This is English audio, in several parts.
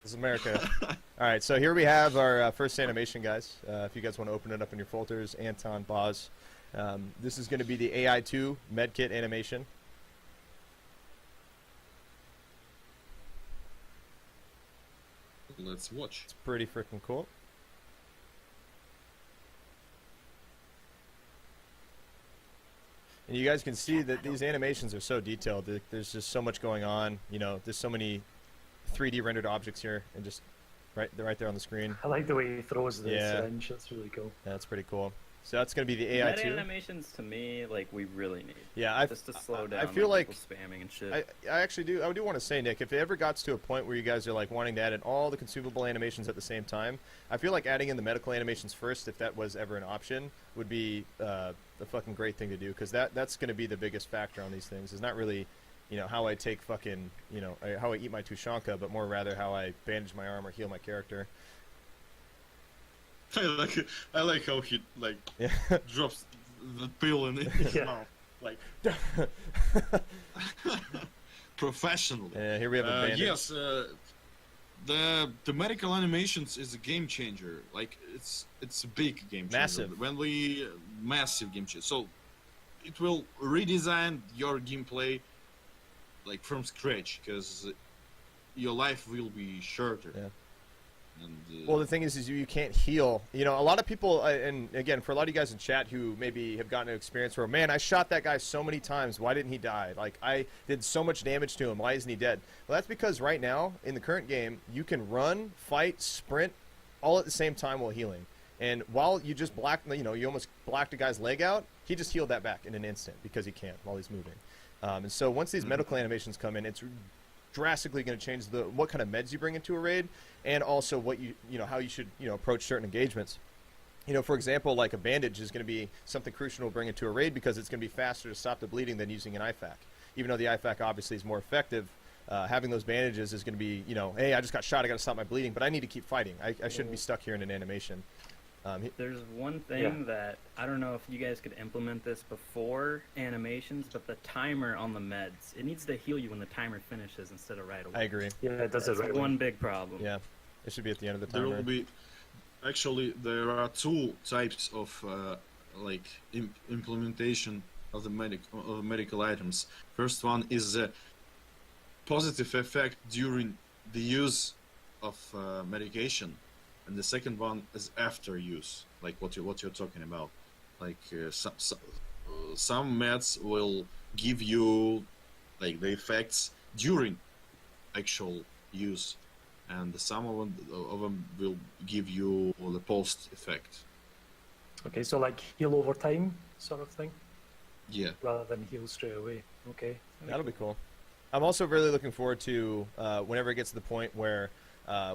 This is America. All right, so here we have our first animation, guys. If you guys want to open it up in your folders, Anton, Boz. This is going to be the AI2 medkit animation. Let's watch. It's pretty freaking cool. And you guys can see that these animations are so detailed. There's just so much going on. You know, there's so many 3D rendered objects here, and just right there on the screen. I like the way he throws the syringe. That's really cool. Yeah, that's pretty cool. So that's going to be the AI2. That animations to me, like, we really need. Yeah, just to slow down. I feel like spamming and shit. I actually do. I do want to say, Nick, if it ever got to a point where you guys are like wanting to add in all the consumable animations at the same time, I feel like adding in the medical animations first, if that was ever an option, would be a fucking great thing to do, because that's going to be the biggest factor on these things. It's not really, you know, how I take fucking, you know, how I eat my Tushanka, but more rather how I bandage my arm or heal my character. I like how he drops the pill in his mouth, like professionally. Yeah, here we have a bandage. Yes, the medical animations is a game changer. Like it's a big game changer. Massive. Massive game changer. So it will redesign your gameplay like from scratch, because your life will be shorter. Yeah. And, well, the thing is you can't heal. You know, a lot of people, and again, for a lot of you guys in chat who maybe have gotten an experience where, man, I shot that guy so many times. Why didn't he die? Like, I did so much damage to him. Why isn't he dead? Well, that's because right now, in the current game, you can run, fight, sprint, all at the same time while healing. And while you just you almost blacked a guy's leg out, he just healed that back in an instant because he can't while he's moving. And so once these medical animations come in, it's drastically going to change what kind of meds you bring into a raid, and also what how you should approach certain engagements. You know, for example, like a bandage is going to be something crucial to bring into a raid, because it's going to be faster to stop the bleeding than using an IFAK. Even though the IFAK obviously is more effective, having those bandages is going to be, hey, I just got shot, I got to stop my bleeding, but I need to keep fighting. I shouldn't be stuck here in an animation. There's one thing that I don't know if you guys could implement this before animations, but the timer on the meds, it needs to heal you when the timer finishes instead of right away. I agree. Yeah, it does it right away. One big problem. Yeah, it should be at the end of the timer. There will be, actually, there are two types of implementation of the medical items. First one is a positive effect during the use of medication. And the second one is after use, like what you're talking about. Like some meds will give you like the effects during actual use, and some of them will give you the post effect. Okay, so like heal over time sort of thing? Yeah. Rather than heal straight away. Okay. That'll be cool. I'm also really looking forward to whenever it gets to the point where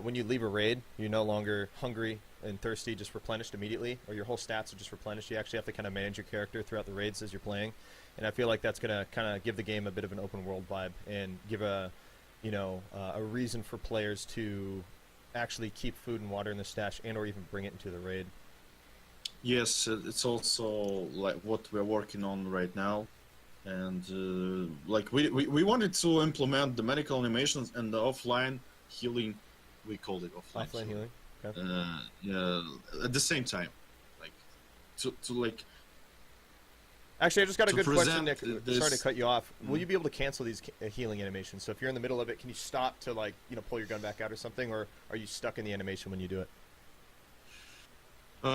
when you leave a raid, you're no longer hungry and thirsty, just replenished immediately, or your whole stats are just replenished. You actually have to kind of manage your character throughout the raids as you're playing, and I feel like that's going to kind of give the game a bit of an open world vibe, and give a reason for players to actually keep food and water in the stash, and or even bring it into the raid. Yes, it's also like what we're working on right now, and like we wanted to implement the medical animations and the offline healing. We called it offline healing. Okay. Yeah, at the same time, like to like. Actually, I just got a good question, Nick. This... Sorry to cut you off. Will you be able to cancel these healing animations? So if you're in the middle of it, can you stop to pull your gun back out or something, or are you stuck in the animation when you do it? What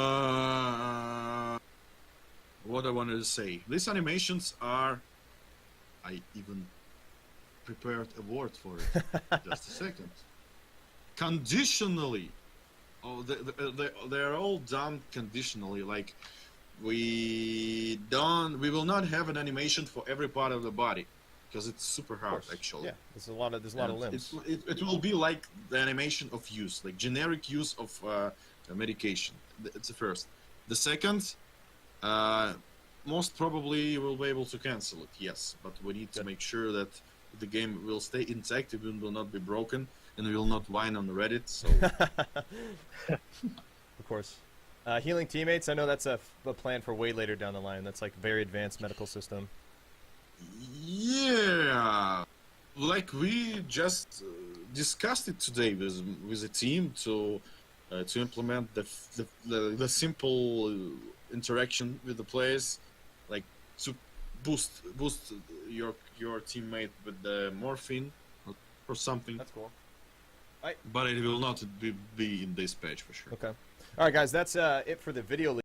I wanted to say. These animations are. I even prepared a word for it. Just a second. Conditionally. Oh, they're all done conditionally. Like we will not have an animation for every part of the body, because it's super hard actually. Yeah, there's a lot of limbs. It will be like the animation of use, like generic use of medication. It's the first. The second, most probably we'll be able to cancel it. Yes, but we need to make sure that the game will stay intact, it will not be broken, and we will not whine on Reddit. So, of course, healing teammates. I know that's a plan for way later down the line. That's like very advanced medical system. Yeah, like we just discussed it today with the team to implement the simple interaction with the players, like to boost your teammate with the morphine or something. That's cool. But it will not be in this page for sure. Okay. All right, guys, that's it for the video.